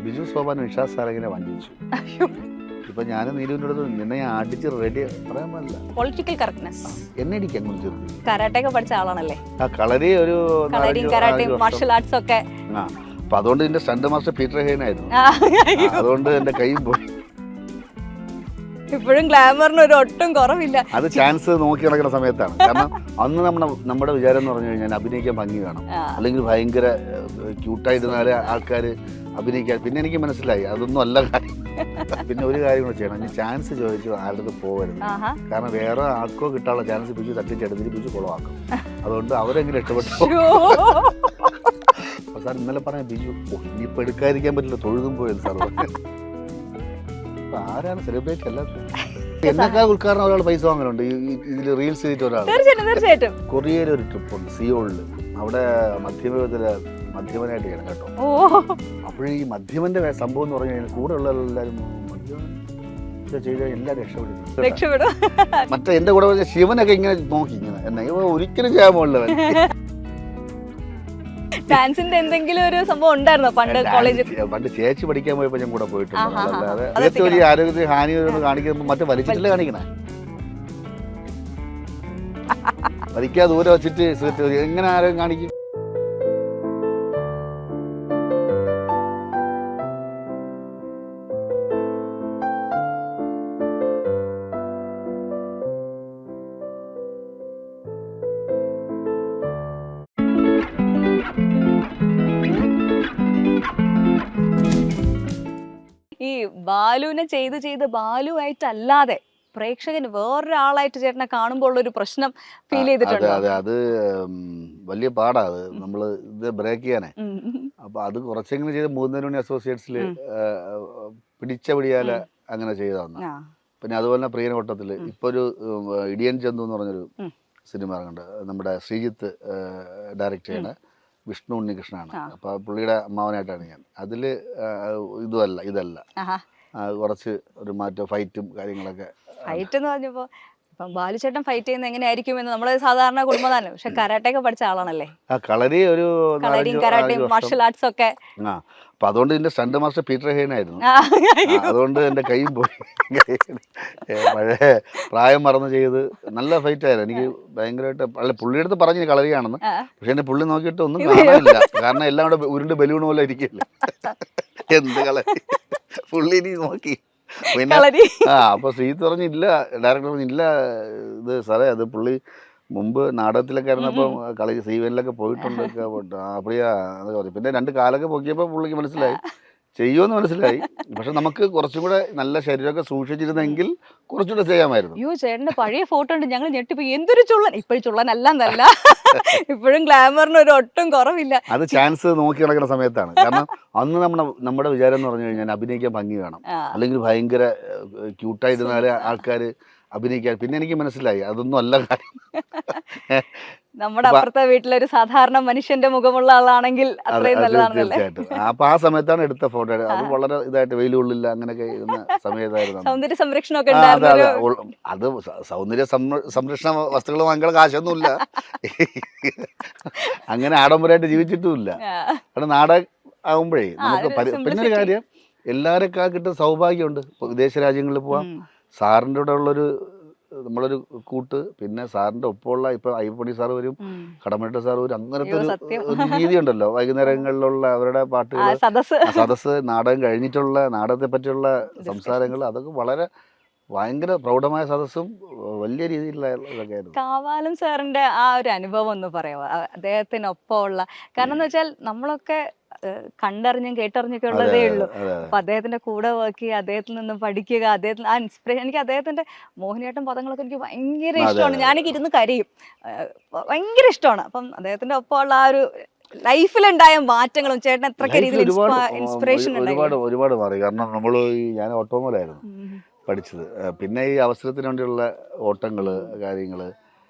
ബിജു സോപാൻ നിഷാദ് സാറിങ്ങനെ വഞ്ചിച്ചു. ഇപ്പൊ ഞാൻ നീലുവിൻ്റെ അടുത്ത് നിന്നെ ഞാൻ അടിച്ച് റെഡി പറയാൻ പാടില്ല. പൊളിറ്റിക്കൽ കറക്റ്റ്നെസ് എന്നെ അടിക്കാൻ കൊണ്ട് ചേർത്ത്. കരാട്ടെ ഒക്കെ പഠിച്ച ആളാണല്ലേ? ആ കളരി ഒരു കരാട്ടയും മാർഷൽ ആർട്സ് ഒക്കെ. ആ അപ്പൊ അതുകൊണ്ട് എന്റെ സ്റ്റണ്ട് മാസ്റ്റർ പീറ്റർ ഹെയ്ൻ ആയിരുന്നു. അതുകൊണ്ട് എന്റെ കൈയും പോയി. ഇപ്പോഴും ഗ്ലാമറിന് ഒരു ഒട്ടും കുറവില്ല. അത് ചാൻസ് നോക്കി നടക്കുന്ന സമയത്താണ്. കാരണം അന്ന് നമ്മുടെ വിചാരം എന്ന് പറഞ്ഞു കഴിഞ്ഞാൽ അഭിനയിക്കാൻ ഭംഗി വേണം, അല്ലെങ്കിൽ ഭയങ്കര ക്യൂട്ടായിരുന്നാല് ആൾക്കാർ അഭിനയിക്കാൻ. പിന്നെ എനിക്ക് മനസ്സിലായി അതൊന്നും അല്ല കാര്യം. പിന്നെ ഒരു കാര്യം കൂടെ ചെയ്യണം, ഞാൻ ചാൻസ് ചോദിച്ചു ആരുടെ പോകരുത്. കാരണം വേറെ ആർക്കോ കിട്ടാനുള്ള ചാൻസ് ബിജു തട്ടിച്ചെടുത്തിട്ട് ബിജു കുളമാക്കും. അതുകൊണ്ട് അവരെങ്ങനെ ഇഷ്ടപ്പെട്ടു. സാർ ഇന്നലെ പറഞ്ഞ ബിജു ഇനിയിപ്പോൾ എടുക്കാതിരിക്കാൻ പറ്റില്ല, തൊഴുതും പോയത് സാർ. ആരാണ് സെലിബ്രേറ്റ് അല്ലാത്ത? എന്നൊക്കെ ഉദ്ഘാടനം ഒരാൾ പൈസ വാങ്ങലുണ്ട് ഇതിൽ റീൽസ് ചെയ്തിട്ട് ഒരാൾ. തീർച്ചയായിട്ടും കൊറിയയിൽ ഒരു ട്രിപ്പ് ഉണ്ട്, സിയോളിൽ. അവിടെ മധ്യമനായിട്ട് ചെയ്യണം കേട്ടോ. അപ്പോഴീ മധ്യമന്റെ സംഭവം എന്ന് പറഞ്ഞു കഴിഞ്ഞാൽ കൂടെ ഉള്ള എല്ലാവരും ചെയ്ത എല്ലാവരും രക്ഷപ്പെടും. മറ്റേ എന്റെ കൂടെ പറഞ്ഞ ശിവനൊക്കെ ഇങ്ങനെ നോക്കി ഇങ്ങനെ എന്നെ ഒരിക്കലും ചെയ്യാൻ പോകില്ല. ഡാൻസിന്റെ എന്തെങ്കിലും ഒരു സംഭവം ഉണ്ടായിരുന്നോ പണ്ട് കോളേജിൽ? പണ്ട് ചേച്ചി പഠിക്കാൻ പോയപ്പോ ഞാൻ കൂടെ പോയിട്ടുണ്ട്. അല്ലാതെ അതൊക്കെ ഒരു ആരോഗ്യത്തിന് ഹാനി കാണിക്കുമ്പോൾ മറ്റേ വലിച്ചിട്ടല്ലേ കാണിക്കണേ. വലിക്കാതെ ദൂരെ വെച്ചിട്ട് എങ്ങനെ ആരോഗ്യം കാണിക്കും? ഈ ബാലുവിനെ ചെയ്ത് ബാലുവായിട്ടല്ലാതെ പ്രേക്ഷകന് വേറൊരാളായിട്ട് ചേട്ടനെ കാണുമ്പോൾ ഉള്ളൊരു പ്രശ്നം ഫീൽ ചെയ്തിട്ടുണ്ട്? അതെ, അത് വലിയ പാടാ. അത് നമ്മള് ഇത് ബ്രേക്ക് ചെയ്യാനേ. അപ്പൊ അത് കുറച്ചെങ്കിലും ചെയ്ത് 3 മണി അസോസിയേറ്റ്സിൽ പിടിച്ച പിടിയാല അങ്ങനെ ചെയ്തതാണ്. പിന്നെ അതുപോലെ തന്നെ പ്രിയനോട്ടത്തില് ഇപ്പൊ ഒരു ഇടിയൻ ചന്തു എന്ന് പറഞ്ഞൊരു സിനിമ ഇറങ്ങുന്നുണ്ട്. നമ്മുടെ ശ്രീജിത്ത് ഡയറക്റ്റ് ചെയ്യണ വിഷ്ണു ഉണ്ണികൃഷ്ണനാണ്. അപ്പൊ പുള്ളിയുടെ അമ്മാവനായിട്ടാണ് ഞാൻ. അതില് ഇതല്ല കുറച്ച് ഒരു മാറ്റം, ഫൈറ്റും കാര്യങ്ങളൊക്കെ. ഫൈറ്റ് എന്ന് പറഞ്ഞപ്പോ ഇപ്പം ബാലുചേട്ടൻ ഫൈറ്റ് ചെയ്യുന്നത് എങ്ങനെയായിരിക്കും എന്ന് നമ്മള് സാധാരണ കുടുംബമാണ്. പക്ഷെ കരാട്ടെ ഒക്കെ പഠിച്ച ആളാണല്ലേ? കളരിയും കരാട്ടയും മാർഷൽ ആർട്സ് ഒക്കെ. അപ്പൊ അതുകൊണ്ട് എന്റെ സ്റ്റണ്ട് മാസ്റ്റർ പീറ്റർ ഹെയ്ൻ ആയിരുന്നു. അതുകൊണ്ട് എന്റെ കൈയും പോയി. പഴയ പ്രായം മറന്ന് ചെയ്ത് നല്ല ഫൈറ്റ് ആയിരുന്നു. എനിക്ക് ഭയങ്കരമായിട്ട് അല്ല, പുള്ളിയുടെ അടുത്ത് പറഞ്ഞു കളരിയാണെന്ന്. പക്ഷെ എന്നെ പുള്ളി നോക്കിയിട്ട് ഒന്നും കാണാനില്ല. കാരണം എല്ലാം കൂടെ ഉരുണ്ട് ബലൂൺ പോലെ ഇരിക്കില്ല. എന്ത് കളരി പുള്ളി നീ നോക്കി. പിന്നെ അപ്പൊ ശ്രീത്ത് പറഞ്ഞില്ല, ഡയറക്ടർ പറഞ്ഞില്ല ഇത് സാറേ അത് പുള്ളി മുമ്പ് നാടകത്തിലൊക്കെ ആയിരുന്നപ്പം കളരി സീവനിലൊക്കെ പോയിട്ടുണ്ട്. അപ്പടിയാ എന്നൊക്കെ പറഞ്ഞു. പിന്നെ 2 കാലൊക്കെ പൊക്കിയപ്പോൾ പുള്ളിക്ക് മനസ്സിലായി ചെയ്യുമെന്ന് മനസ്സിലായി. പക്ഷെ നമുക്ക് കുറച്ചും കൂടെ നല്ല ശരീരമൊക്കെ സൂക്ഷിച്ചിരുന്നെങ്കിൽ കുറച്ചുകൂടെ ചെയ്യാമായിരുന്നു. അയ്യോ, ചേട്ടന്റെ പഴയ ഫോട്ടോ ഉണ്ട്, ഞങ്ങൾ ഞെട്ടിപ്പോയി. എന്തൊരു ചുള്ളൻ! ഇപ്പോഴും ചുള്ളനല്ല, ഇപ്പോഴും ഗ്ലാമറിന് ഒരു ഒട്ടും കുറവില്ല. അത് ചാൻസ് നോക്കി നടക്കുന്ന സമയത്താണ്. കാരണം അന്ന് നമ്മുടെ വിചാരം എന്ന് പറഞ്ഞു കഴിഞ്ഞാൽ അഭിനയിക്കാൻ ഭംഗി വേണം, അല്ലെങ്കിൽ ഭയങ്കര ക്യൂട്ടായിരുന്നാല് ആൾക്കാർ അഭിനയിക്കാൻ. പിന്നെ എനിക്ക് മനസ്സിലായി അതൊന്നും അല്ല കാര്യം. നമ്മുടെ അപ്പുറത്തെ വീട്ടിലൊരു സാധാരണ മനുഷ്യന്റെ മുഖമുള്ള ആളാണെങ്കിൽ അത്രയും നല്ലതാണല്ലേ? തീർച്ചയായിട്ടും. അപ്പൊ ആ സമയത്താണ് എടുത്ത ഫോട്ടോ. അത് വളരെ ഇതായിട്ട് വെയിലുള്ളില്ല അങ്ങനെയൊക്കെ ഇരുന്ന സമയത്തായിരുന്നു. സൗന്ദര്യ സംരക്ഷണമൊക്കെ അത് സൗന്ദര്യ സംരക്ഷണ വസ്തുക്കൾ വാങ്ങിയുള്ള കാശൊന്നുമില്ല. അങ്ങനെ ആഡംബരമായിട്ട് ജീവിച്ചിട്ടുമില്ല. കാരണം നാടകം ആകുമ്പോഴേ നമുക്ക് പിന്നെ ഒരു കാര്യം, എല്ലാവരെയൊക്കെ കിട്ടുന്ന സൗഭാഗ്യമുണ്ട്. വിദേശ രാജ്യങ്ങളിൽ പോവാം. സാറിൻ്റെ കൂടെ ഉള്ളൊരു നമ്മളൊരു കൂട്ട്, പിന്നെ സാറിൻ്റെ ഒപ്പമുള്ള ഇപ്പൊ അയ്യപ്പണി സാർ വരും, കടമനിട്ട സാർ വരും. അങ്ങനത്തെ ഒരു രീതി ഉണ്ടല്ലോ. വൈകുന്നേരങ്ങളിലുള്ള അവരുടെ പാട്ടുകൾ, സദസ്സ്, നാടകം കഴിഞ്ഞിട്ടുള്ള നാടകത്തെ പറ്റിയുള്ള സംസാരങ്ങൾ, അതൊക്കെ വളരെ ഭയങ്കര പ്രൗഢമായ സദസ്സും വലിയ രീതിയിലുള്ള ഇതൊക്കെയായിരുന്നു. കാവാലം സാറിന്റെ ആ ഒരു അനുഭവം ഒന്ന് പറയാമോ? അദ്ദേഹത്തിനൊപ്പമുള്ള, കാരണം എന്ന് വെച്ചാൽ നമ്മളൊക്കെ കണ്ടറിഞ്ഞും കേട്ടറിഞ്ഞൊക്കെ ഉള്ളതേ ഉള്ളൂ. അപ്പൊ അദ്ദേഹത്തിന്റെ കൂടെ വർക്ക് ചെയ്യുക, അദ്ദേഹത്തിൽ നിന്ന് പഠിക്കുക, അദ്ദേഹത്തിന് ആ ഇൻസ്പിറേഷൻ. എനിക്ക് അദ്ദേഹത്തിന്റെ മോഹിനിയാട്ടം പദങ്ങളൊക്കെ എനിക്ക് ഭയങ്കര ഇഷ്ടമാണ്. ഞാനൊക്കെ ഇരുന്ന് കരയും, ഭയങ്കര ഇഷ്ടമാണ്. അപ്പം അദ്ദേഹത്തിന്റെ ഒപ്പമുള്ള ആ ഒരു ലൈഫിലുണ്ടായ മാറ്റങ്ങളും ചേട്ടൻ എത്രയൊക്കെ രീതിയിൽ ഇൻസ്പിറേഷൻ ഒരുപാട് മാറി. കാരണം ഞാൻ ഓട്ടോമോലായിരുന്നു പഠിച്ചത്. പിന്നെ ഈ അവസരത്തിന് വേണ്ടിയുള്ള ഓട്ടങ്ങള്, കാര്യങ്ങള്,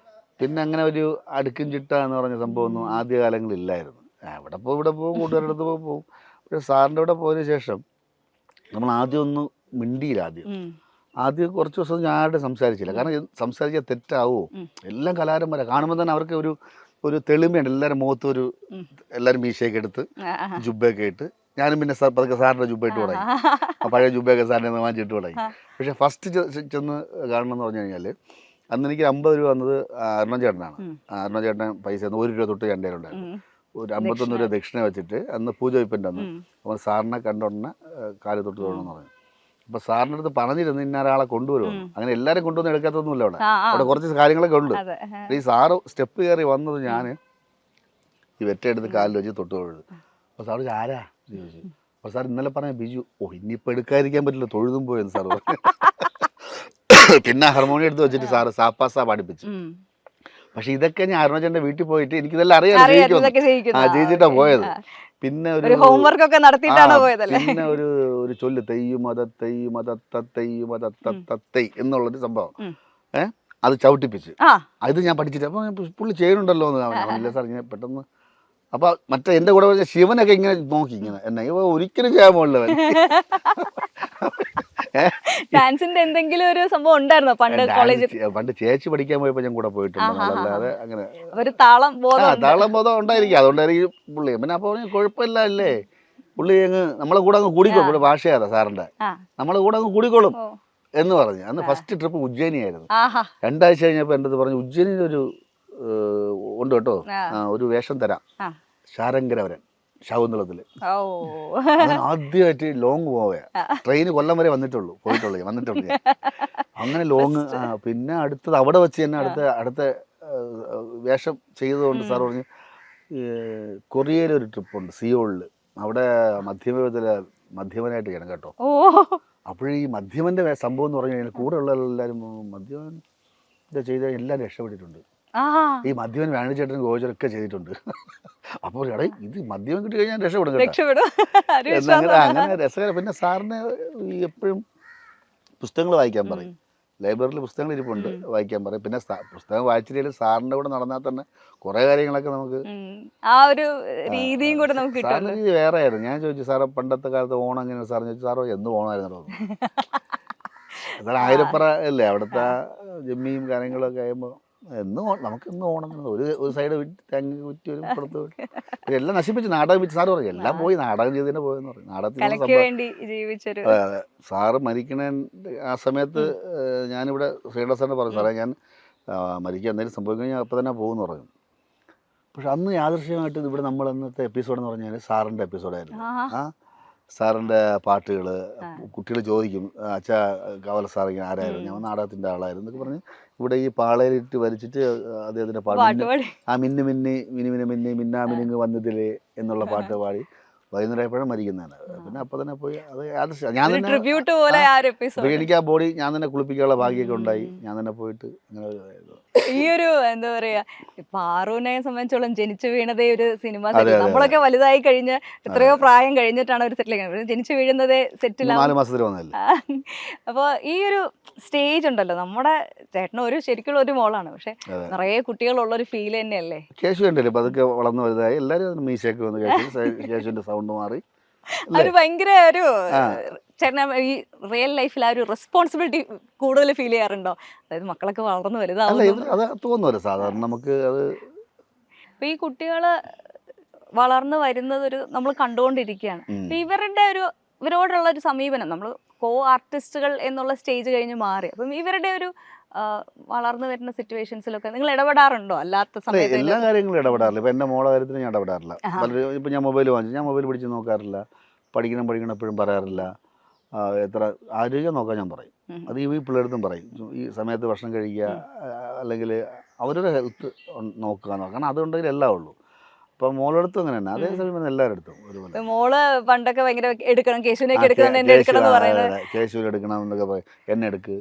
പിന്നെ അങ്ങനെ ഒരു അടുക്കും ചിട്ട എന്ന് പറഞ്ഞ സംഭവമൊന്നും ആദ്യകാലങ്ങളില്ലായിരുന്നു. ഇവിടെ പോകും കൂട്ടുകാരുടെ അടുത്ത് പോകും. പക്ഷെ സാറിൻ്റെ കൂടെ പോയതിനു ശേഷം നമ്മൾ ആദ്യം ഒന്ന് മിണ്ടിയില്ല. ആദ്യം കുറച്ച് ദിവസം ഞാൻ ആരുടെ സംസാരിച്ചില്ല. കാരണം സംസാരിച്ചാൽ തെറ്റാവോ? എല്ലാം കലാകാരന്മാരെ കാണുമ്പോൾ തന്നെ അവർക്ക് ഒരു തെളിമയുണ്ട്. എല്ലാവരും മുഖത്ത് എല്ലാവരും മീശയൊക്കെ എടുത്ത് ജുബയൊക്കെ ഇട്ട് ഞാനും പിന്നെ പതുക്കെ സാറിൻ്റെ ജുബ്ബ ഇട്ട് തുടങ്ങി. ആ പഴയ ജുബ്ബയൊക്കെ സാറിൻ്റെ നിന്ന് വാങ്ങിച്ചിട്ട് തുടങ്ങി. പക്ഷേ ഫസ്റ്റ് ചെന്ന് കാണണമെന്ന് പറഞ്ഞു കഴിഞ്ഞാൽ അന്ന് എനിക്ക് 50 രൂപ വന്നത് അരുണ ചേട്ടനാണ്. അരുണ ചേട്ടൻ പൈസ 1 രൂപ തൊട്ട് എൻ്റെ കയ്യിലുണ്ടായിരുന്നു. ഒരു 51 രൂപ ദക്ഷിണ വെച്ചിട്ട് അന്ന് പൂജ വയ്പ്പൻ്റെ അന്ന് അപ്പോൾ സാറിനെ കണ്ടുടനെ കാല് തൊട്ട് തൊഴണമെന്ന് പറഞ്ഞു. അപ്പോൾ സാറിൻ്റെ അടുത്ത് പറഞ്ഞിരുന്നു ഇന്ന ഒരാളെ കൊണ്ടുവരുമെന്ന്. അങ്ങനെ എല്ലാവരും കൊണ്ടുവന്ന് എടുക്കാത്തൊന്നുമില്ല അവിടെ കുറച്ച് കാര്യങ്ങളൊക്കെ ഉണ്ട്. ഈ സാറ് സ്റ്റെപ്പ് കയറി വന്നത് ഞാൻ ഈ വെറ്റെടുത്ത് കാലിൽ വെച്ച് തൊട്ട് തൊഴുത്. അപ്പോൾ സാറ് ആരാ ചോദിച്ചു. അപ്പോൾ സാർ ഇന്നലെ പറഞ്ഞ ബിജു. ഇനിയിപ്പോൾ എടുക്കാതിരിക്കാൻ പറ്റില്ല, തൊഴുതും പോയെന്ന് സാറ് പറഞ്ഞു. പിന്നെ ഹാർമോണിയം എടുത്ത് വെച്ചിട്ട് സാറ് സാപ്പാസാ പഠിപ്പിച്ചു. പക്ഷെ ഇതൊക്കെ ഞാൻ അരുണാചലിന്റെ വീട്ടിൽ പോയിട്ട് എനിക്കിതെല്ലാം അറിയാം, ജയിച്ചിട്ടാ പോയത്. പിന്നെ ഒരു ഹോംവർക്ക് ഒക്കെ നടത്തിയിട്ടാണ് പോയതല്ലേ. പിന്നെ ഒരു ചൊല്ല് തെയ്യുമതത്തൈ എന്നുള്ളൊരു സംഭവം അത് ചവിട്ടിപ്പിച്ച് അത് ഞാൻ പഠിച്ചിട്ട് അപ്പൊ പുള്ളി ചെയ്യുന്നുണ്ടല്ലോ എന്ന് ഇല്ല സാർ ഇങ്ങനെ പെട്ടെന്ന്. അപ്പൊ മറ്റേ എന്റെ കൂടെ ശിവനൊക്കെ ഇങ്ങനെ നോക്കി ഇങ്ങനെ എന്നെ ഒരിക്കലും ചെയ്യാൻ പോകില്ല. ഡാൻസിന്റെ എന്തെങ്കിലും ഒരു സംഭവം ഉണ്ടായിരുന്നോ പണ്ട് കോളേജിൽ? പണ്ട് ചേച്ചി പഠിക്കാൻ പോയപ്പോ ഞാൻ കൂടെ പോയിട്ടുണ്ട്. അല്ലാതെ അങ്ങനെ ഒരു താളം ബോധം ഉണ്ടായിരിക്കും. അതുകൊണ്ടായിരിക്കും പുള്ളി. പിന്നെ അപ്പൊ കുഴപ്പമില്ല അല്ലേ പുള്ളി അങ്ങ് നമ്മളെ കൂടെ അങ്ങ് കൂടിക്കോളും. ഇവിടെ ഭാഷയാതാ സാറിന്റെ, നമ്മളെ കൂടെ അങ്ങ് കൂടിക്കോളും എന്ന് പറഞ്ഞു. അന്ന് ഫസ്റ്റ് ട്രിപ്പ് ഉജ്ജയിനി ആയിരുന്നു. 2 ആഴ്ച കഴിഞ്ഞപ്പോ എൻ്റെ അടുത്ത് പറഞ്ഞു ഉജ്ജയിനിൽ ഒരു ഉണ്ട് കേട്ടോ, ഒരു വേഷം തരാം, ശാരംഗരവരൻ ശകുന്തളത്തില്. ആദ്യമായിട്ട് ലോങ് പോവുക. ട്രെയിന് കൊല്ലം വരെ വന്നിട്ടുള്ളൂ. അങ്ങനെ ലോങ്. പിന്നെ അടുത്തത് അവിടെ വെച്ച് തന്നെ അടുത്ത വേഷം ചെയ്തതുകൊണ്ട് സാർ പറഞ്ഞു കൊറിയയിലൊരു ട്രിപ്പുണ്ട് സിയോളിൽ, അവിടെ മധ്യമനായിട്ട് ചെയ്യണം കേട്ടോ. അപ്പോഴീ മധ്യമന്റെ സംഭവം എന്ന് പറഞ്ഞു കഴിഞ്ഞാൽ കൂടെ ഉള്ള എല്ലാവരും മധ്യമൻ ചെയ്ത എല്ലാവരും രക്ഷപ്പെട്ടിട്ടുണ്ട്. ഈ മദ്യവൻ വേണിച്ചേട്ടനും ഗോചരൊക്കെ ചെയ്തിട്ടുണ്ട്. അപ്പോൾ ഇത് മദ്യം കിട്ടി കഴിഞ്ഞാൽ രക്ഷപ്പെടും. അങ്ങനെ രസകരം. പിന്നെ സാറിന് എപ്പോഴും പുസ്തകങ്ങൾ വായിക്കാൻ പറയും. ലൈബ്രറിയിൽ പുസ്തകങ്ങൾ ഇരിപ്പുണ്ട്, വായിക്കാൻ പറയും. പിന്നെ പുസ്തകം വായിച്ചിട്ടുണ്ടെങ്കിൽ സാറിൻ്റെ കൂടെ നടന്നാൽ തന്നെ കുറേ കാര്യങ്ങളൊക്കെ നമുക്ക് ആ ഒരു രീതിയും കൂടെ നമുക്ക് സാറിൻ്റെ രീതി വേറെ ആയിരുന്നു. ഞാൻ ചോദിച്ചു സാറേ പണ്ടത്തെ കാലത്ത് ഓണം എങ്ങനെയാണ് സാറിന് ചോദിച്ചു. സാറോ എന്ന് ഓണമായിരുന്നു സാർ ആയിരപ്പറ അല്ലേ അവിടുത്തെ ജമ്മിയും കാര്യങ്ങളൊക്കെ ആകുമ്പോൾ നമുക്ക് ഇന്ന് ഓണം ഒരു സൈഡ് തെങ്ങ് കുറ്റി ഒരു പുറത്ത് വിട്ട് എല്ലാം നശിപ്പിച്ച് നാടകം വെച്ച് സാറ് പറയും എല്ലാം പോയി നാടകം ചെയ്തതിനെ പോയെന്ന് പറയും. നാടകത്തിന് സാറ് മരിക്കണ ആ സമയത്ത് ഞാനിവിടെ ശ്രീനിവാസനെ പറഞ്ഞു സാറേ ഞാൻ മരിക്കുക എന്തെങ്കിലും സംഭവിക്കാൻ കഴിഞ്ഞാൽ അപ്പം തന്നെ പോകുമെന്ന് പറഞ്ഞു. പക്ഷെ അന്ന് യാദൃശ്യമായിട്ട് ഇവിടെ നമ്മൾ അന്നത്തെ എപ്പിസോഡെന്ന് പറഞ്ഞാൽ സാറിൻ്റെ എപ്പിസോഡായിരുന്നു. സാറിൻ്റെ പാട്ടുകൾ കുട്ടികൾ ചോദിക്കും അച്ഛാ കവല സാർ ഇങ്ങനെ ആരായിരുന്നു, ഞാൻ നാടകത്തിൻ്റെ ആളായിരുന്നു എന്നൊക്കെ പറഞ്ഞ് ഇവിടെ ഈ പാളയിലിട്ട് വലിച്ചിട്ട് അദ്ദേഹത്തിൻ്റെ പാട്ട് മിന്നു മിന്നി മിനി മിന്നാ മിനിങ്ങ് വന്നതിലേ എന്നുള്ള പാട്ട് പാടി വൈകുന്നേരപ്പോഴും മരിക്കുന്നതാണ്. പിന്നെ അപ്പം തന്നെ പോയി അത് ഞാൻ തന്നെ എനിക്ക് ആ ബോഡി ഞാൻ തന്നെ കുളിപ്പിക്കാനുള്ള ഭാഗ്യമൊക്കെ ഉണ്ടായി. ഞാൻ തന്നെ പോയിട്ട് അങ്ങനെ ഈ ഒരു എന്താ പറയാ പാറുവിനെ സംബന്ധിച്ചോളം ജനിച്ചു വീണതേ ഒരു സിനിമ സെറ്റ്. നമ്മളൊക്കെ വലുതായി കഴിഞ്ഞ് എത്രയോ പ്രായം കഴിഞ്ഞിട്ടാണ് ഒരു സെറ്റിൽ ജനിച്ചു വീഴുന്നതേ സെറ്റിലാണ്. 4 മാസത്തിൽ വന്നതല്ലേ. അപ്പോൾ ഈ ഒരു സ്റ്റേജ് ഉണ്ടല്ലോ, നമ്മുടെ ചേട്ടന് ശരിക്കുള്ള ഒരു മോളാണ്, പക്ഷെ നിറയെ കുട്ടികളുള്ളൊരു ഫീൽ തന്നെയല്ലേ. കേശു ഉണ്ടല്ലോ പതുക്കെ വളർന്നു വലുതായി എല്ലാവരും മീശയൊക്കെ വന്ന് കേശുവിന്റെ സൗണ്ട് മാറി. ഒരു ഭയങ്കര ഒരു ചേട്ടന ഈ റിയൽ ലൈഫിൽ ആ ഒരു റെസ്പോൺസിബിലിറ്റി കൂടുതൽ ഫീൽ ചെയ്യാറുണ്ടോ? അതായത് മക്കളൊക്കെ വളർന്നു തോന്നുമല്ലോ സാധാരണ നമുക്ക് അത്. അപ്പൊ ഈ കുട്ടികള് വളർന്നു വരുന്നത് നമ്മൾ കണ്ടുകൊണ്ടിരിക്കുകയാണ്. ഇവരോടുള്ള ഒരു സമീപനം, നമ്മൾ കോ ആർട്ടിസ്റ്റുകൾ എന്നുള്ള സ്റ്റേജ് കഴിഞ്ഞ് മാറി. അപ്പം ഇവരുടെ ഒരു വളർന്നു വരുന്ന സിറ്റുവേഷൻസിലൊക്കെ നിങ്ങൾ ഇടപെടാറുണ്ടോ? അല്ലാത്ത സമയത്ത് എല്ലാ കാര്യങ്ങളും ഇടപെടാറില്ല. ഇപ്പം എൻ്റെ മോളെ കാര്യത്തിൽ ഞാൻ ഇടപെടാറില്ല. ഇപ്പം ഞാൻ മൊബൈൽ വാങ്ങിച്ചു, ഞാൻ മൊബൈൽ പിടിച്ച് നോക്കാറില്ല. പഠിക്കണം എപ്പോഴും പറയാറില്ല. എത്ര ആരോഗ്യം നോക്കാൻ ഞാൻ പറയും. അത് ഈ പിള്ളേർക്കും പറയും. ഈ സമയത്ത് ഭക്ഷണം കഴിക്കുക, അല്ലെങ്കിൽ അവരുടെ ഹെൽത്ത് നോക്കുക എന്ന്. കാരണം അതുകൊണ്ടെങ്കിൽ എല്ലാം ഉള്ളൂ. അപ്പം മോളെടുത്തും അങ്ങനെ തന്നെ, അതേസമയം എല്ലാവരുടെ അടുത്തും ഒരുപോലെ. മോള് പണ്ടൊക്കെ ഭയങ്കര എടുക്കണം, കേശുവിനൊക്കെ എടുക്കണം എന്നൊക്കെ പറയും. എന്നെ എടുക്ക്,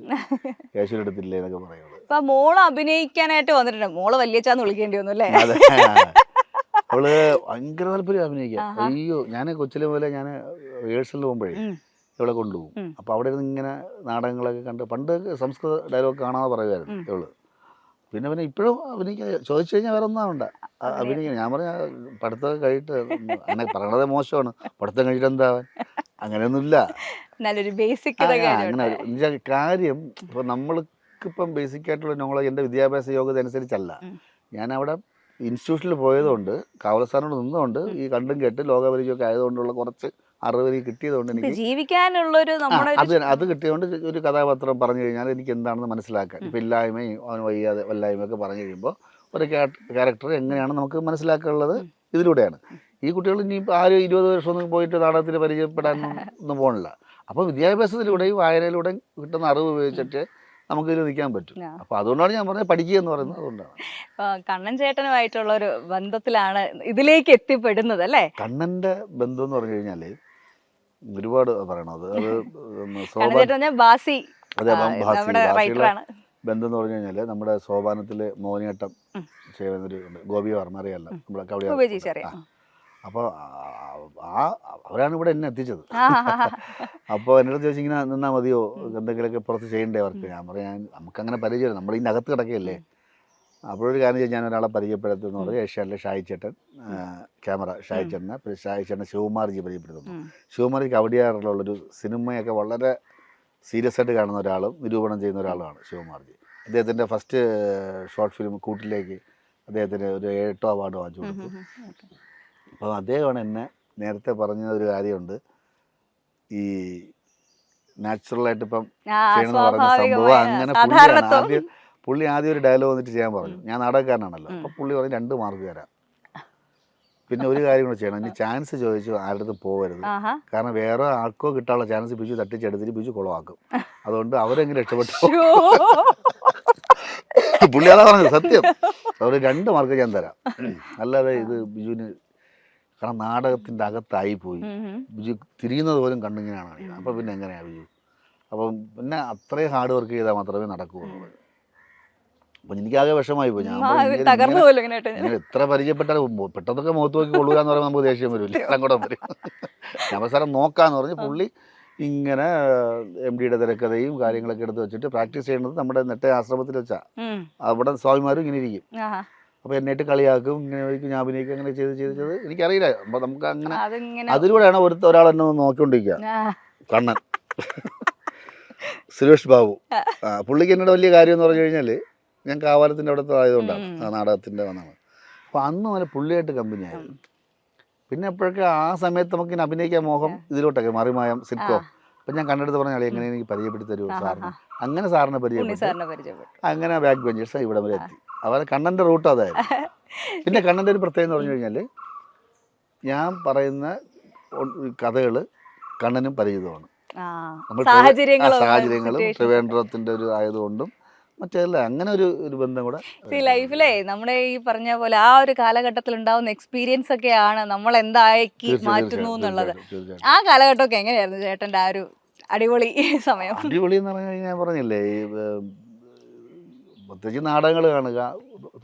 കേശുവിനെ എടുത്തില്ലേ എന്നൊക്കെ പറയുന്നത്. ഇപ്പൊ മോള് അഭിനയിക്കാനായിട്ട് വന്നിട്ടുണ്ട്. മോള് വലിയച്ചാന്ന് വിളിക്കേണ്ടി വന്നു അല്ലേ? അവള് ഭയങ്കര താല്പര്യം അഭിനയിക്കാൻ. അയ്യോ, ഞാൻ കൊച്ചിലെ പോലെ ഞാൻ റിഹേഴ്സലിൽ പോകുമ്പോഴേ ഇവളെ കൊണ്ടുപോകും. അപ്പോൾ അവിടെ ഇരുന്ന് ഇങ്ങനെ നാടകങ്ങളൊക്കെ കണ്ട് പണ്ട് സംസ്കൃത ഡയലോഗ് കാണാതെ പറയുമായിരുന്നു ഇവള്. പിന്നെ ഇപ്പോഴും അഭിനയിക്കാൻ ചോദിച്ചു കഴിഞ്ഞാൽ വേറെ ഒന്നും വേണ്ട, അഭിനയിക്കാൻ. ഞാൻ പറഞ്ഞ പഠിത്തമൊക്കെ കഴിഞ്ഞിട്ട് അങ്ങനെ പറയണത് മോശമാണ്, പഠിത്തം കഴിഞ്ഞിട്ട് എന്താവാൻ, അങ്ങനെയൊന്നുമില്ല. നല്ലൊരു ബേസിക് അങ്ങനെ കാര്യം. ഇപ്പോൾ നമ്മൾക്കിപ്പം ബേസിക് ആയിട്ടുള്ള നോളജ് എൻ്റെ വിദ്യാഭ്യാസ യോഗ്യത അനുസരിച്ചല്ല. ഞാൻ അവിടെ ഇൻസ്റ്റിറ്റ്യൂഷനിൽ പോയതുകൊണ്ട് കാവലസ്ഥാനോട് നിന്നുകൊണ്ട് ഈ കണ്ടും കേട്ട് ലോകപരിചയമൊക്കെ ആയതുകൊണ്ടുള്ള കുറച്ച് അറിവ് എനിക്ക് കിട്ടിയതുകൊണ്ട് എനിക്ക് ജീവിക്കാനുള്ളൊരു നമ്മുടെ അത് കിട്ടിയതുകൊണ്ട് ഒരു കഥാപാത്രം പറഞ്ഞു കഴിഞ്ഞാൽ എനിക്ക് എന്താണെന്ന് മനസ്സിലാക്കാൻ ഇപ്പം ഇല്ലായ്മയും അവൻ വയ്യാതെ വല്ലായ്മയൊക്കെ പറഞ്ഞു കഴിയുമ്പോൾ ഒരു ക്യാരക്ടർ എങ്ങനെയാണ് നമുക്ക് മനസ്സിലാക്കാനുള്ളത് ഇതിലൂടെയാണ്. ഈ കുട്ടികൾ ഇനി ആരും 20 വർഷമൊന്നും പോയിട്ട് നാടകത്തിൽ പരിചയപ്പെടാൻ ഒന്നും പോകണില്ല. അപ്പോൾ വിദ്യാഭ്യാസത്തിലൂടെയും വായനയിലൂടെയും കിട്ടുന്ന അറിവ് ഉപയോഗിച്ചിട്ട് നമുക്ക് ഇതിൽ നിൽക്കാൻ പറ്റും. അപ്പോൾ അതുകൊണ്ടാണ് ഞാൻ പറഞ്ഞത് പഠിക്കുക എന്ന് പറയുന്നത്. അതുകൊണ്ടാണ് കണ്ണൻ ചേട്ടനുമായിട്ടുള്ള ഒരു ബന്ധത്തിലാണ് ഇതിലേക്ക് എത്തിപ്പെടുന്നത് അല്ലേ? കണ്ണൻ്റെ ബന്ധം എന്ന് പറഞ്ഞു കഴിഞ്ഞാൽ ഒരുപാട് പറയണത് അത് ബാസി അതെ ഭാഷയുടെ ബന്ധം എന്ന് പറഞ്ഞു കഴിഞ്ഞാൽ നമ്മുടെ സോപാനത്തിലെ മോഹിനിയാട്ടം ചെയ്യുന്നൊരു ഗോപി വർമ്മ അറിയാമല്ലോ, നമ്മുടെ കവടി. അപ്പോൾ അവരാണ് ഇവിടെ എന്നെ എത്തിച്ചത്. അപ്പോൾ എന്നോട് ചോദിച്ചു ഇങ്ങനെ നിന്നാൽ മതിയോ, എന്തെങ്കിലുമൊക്കെ പുറത്ത് ചെയ്യണ്ടേ അവർക്ക്. ഞാൻ പറയാൻ നമുക്കങ്ങനെ പരിചയം, നമ്മൾ ഇതിൻ്റെ അകത്ത് കിടക്കുകയല്ലേ. അപ്പോഴൊരു കാര്യം ചെയ്ത് ഞാൻ ഒരാളെ പരിചയപ്പെടുത്തുന്നു പറഞ്ഞാൽ ഏഷ്യാനിലെ ഷായി ചേട്ടൻ ക്യാമറ ഷായി ചേട്ടനെ, പിന്നെ ഷായി ചേട്ടനെ ശിവകുമാർജി പരിചയപ്പെടുത്തുന്നു. ശിവകുമാർജി കവടിയാറിലുള്ളൊരു സിനിമയൊക്കെ വളരെ സീരിയസ് ആയിട്ട് കാണുന്ന ഒരാളും നിരൂപണം ചെയ്യുന്ന ഒരാളുമാണ് ശിവകുമാർജി. അദ്ദേഹത്തിൻ്റെ ഫസ്റ്റ് ഷോർട്ട് ഫിലിം കൂട്ടിലേക്ക് അദ്ദേഹത്തിന് ഒരു 8 അവാർഡ് വാങ്ങിച്ചു കൊടുത്തു. അപ്പോൾ അദ്ദേഹമാണ് എന്നെ നേരത്തെ പറഞ്ഞ ഒരു കാര്യമുണ്ട്, ഈ നാച്ചുറലായിട്ട് ഇപ്പം ചെയ്യണമെന്ന് പറഞ്ഞ സംഭവം. അങ്ങനെ പുള്ളി ആദ്യം ഒരു ഡയലോഗ് വന്നിട്ട് ചെയ്യാൻ പറഞ്ഞു. ഞാൻ നാടകക്കാരനാണല്ലോ. അപ്പോൾ പുള്ളി പറഞ്ഞു 2 മാർക്ക് തരാം, പിന്നെ ഒരു കാര്യം കൂടെ ചെയ്യണം, ഇനി ചാൻസ് ചോദിച്ചു ആരുടെ അടുത്ത് പോകരുത്, കാരണം വേറെ ആൾക്കോ കിട്ടാനുള്ള ചാൻസ് ബിജു തട്ടിച്ചെടുത്തിട്ട് ബിജു കുളമാക്കും, അതുകൊണ്ട് അവരെങ്ങനെ രക്ഷപ്പെട്ടു. പുള്ളി അതാ പറഞ്ഞത്, സത്യം. അതുകൊണ്ട് 2 മാർക്ക് ഞാൻ തരാം, അല്ലാതെ ഇത് ബിജുവിന്, കാരണം നാടകത്തിൻ്റെ അകത്തായി പോയി ബിജു തിരിയുന്നത് പോലും കണ്ടിങ്ങനെയാണ് കാണിക്കുന്നത്. അപ്പോൾ പിന്നെ എങ്ങനെയാണ് ബിജു? അപ്പം പിന്നെ അത്രയും ഹാർഡ് വർക്ക് ചെയ്താൽ മാത്രമേ നടക്കുകയുള്ളൂ. അപ്പം എനിക്കാകെ വിഷമായി പോയി. ഞാൻ എത്ര പരിചയപ്പെട്ടാൽ പെട്ടെന്നൊക്കെ മുഖത്ത് നോക്കി കൊള്ളുക എന്ന് പറയുമ്പോൾ നമുക്ക് ദേഷ്യം വരില്ല, സങ്കടം വരും. ഞാൻ അവസാനം നോക്കാന്ന് പറഞ്ഞ് പുള്ളി ഇങ്ങനെ MD യുടെ തിരക്കഥയും കാര്യങ്ങളൊക്കെ എടുത്ത് വെച്ചിട്ട് പ്രാക്ടീസ് ചെയ്യുന്നത് നമ്മുടെ നെട്ട ആശ്രമത്തിൽ വെച്ചാൽ അവിടെ സ്വാമിമാരും ഇങ്ങനെ ഇരിക്കും. അപ്പോൾ എന്നിട്ട് കളിയാക്കും, ഇങ്ങനെ ഞാൻ അഭിനയിക്കും, അങ്ങനെ ചെയ്ത് എനിക്കറിയില്ല. അപ്പോൾ നമുക്ക് അങ്ങനെ അതിലൂടെയാണ് ഒരാൾ എന്നെ നോക്കിക്കൊണ്ടിരിക്കുക, കണ്ണൻ സുരേഷ് ബാബു. പുള്ളിക്ക് എന്നോട് വലിയ കാര്യം എന്ന് പറഞ്ഞു കഴിഞ്ഞാൽ ഞാൻ കാവാലത്തിൻ്റെ അവിടുത്തെ ആയതുകൊണ്ടാണ് ആ നാടകത്തിൻ്റെ വന്നാണ്. അപ്പോൾ അന്ന് വരെ പുള്ളിയായിട്ട് കമ്പനിയായിരുന്നു. പിന്നെ എപ്പോഴൊക്കെ ആ സമയത്ത് നമുക്ക് ഇങ്ങനെ അഭിനയിക്കാൻ മോഹം ഇതിലോട്ടൊക്കെ മറിമായം സിറ്റ്കോ. അപ്പം ഞാൻ കണ്ടെടുത്ത് പറഞ്ഞാൽ എങ്ങനെ എനിക്ക് പരിചയപ്പെടുത്തി തരുമോ സാറിന്, അങ്ങനെ സാറിനെ പരിചയപ്പെട്ടു. അങ്ങനെ ബാക്ക് ബെഞ്ചേഴ്സ് ഇവിടെ വരെ എത്തി. അവരെ കണ്ണൻ്റെ റൂട്ട് അതായിരുന്നു. പിന്നെ കണ്ണൻ്റെ ഒരു പ്രത്യേകത എന്ന് പറഞ്ഞു കഴിഞ്ഞാൽ ഞാൻ പറയുന്ന കഥകൾ കണ്ണനും പരിചിതമാണ്. സാഹചര്യങ്ങളും ട്രിവാൻഡ്രത്തിൻ്റെ ഒരു ആയതുകൊണ്ടും മറ്റേല്ല അങ്ങനെ ഒരു ബന്ധം കൂടെ ലൈഫിലെ നമ്മുടെ ഈ പറഞ്ഞ പോലെ ആ ഒരു കാലഘട്ടത്തിൽ ഉണ്ടാവുന്ന എക്സ്പീരിയൻസ് ഒക്കെയാണ് നമ്മൾ എന്താക്കി മാറ്റുന്നു എന്നുള്ളത്. ആ കാലഘട്ടമൊക്കെ എങ്ങനെയായിരുന്നു ചേട്ടൻ്റെ ആ ഒരു അടിപൊളി സമയം? അടിപൊളി എന്ന് പറഞ്ഞു കഴിഞ്ഞാൽ ഞാൻ പറഞ്ഞില്ലേ, ഈ പ്രത്യേകിച്ച് നാടകങ്ങൾ കാണുക.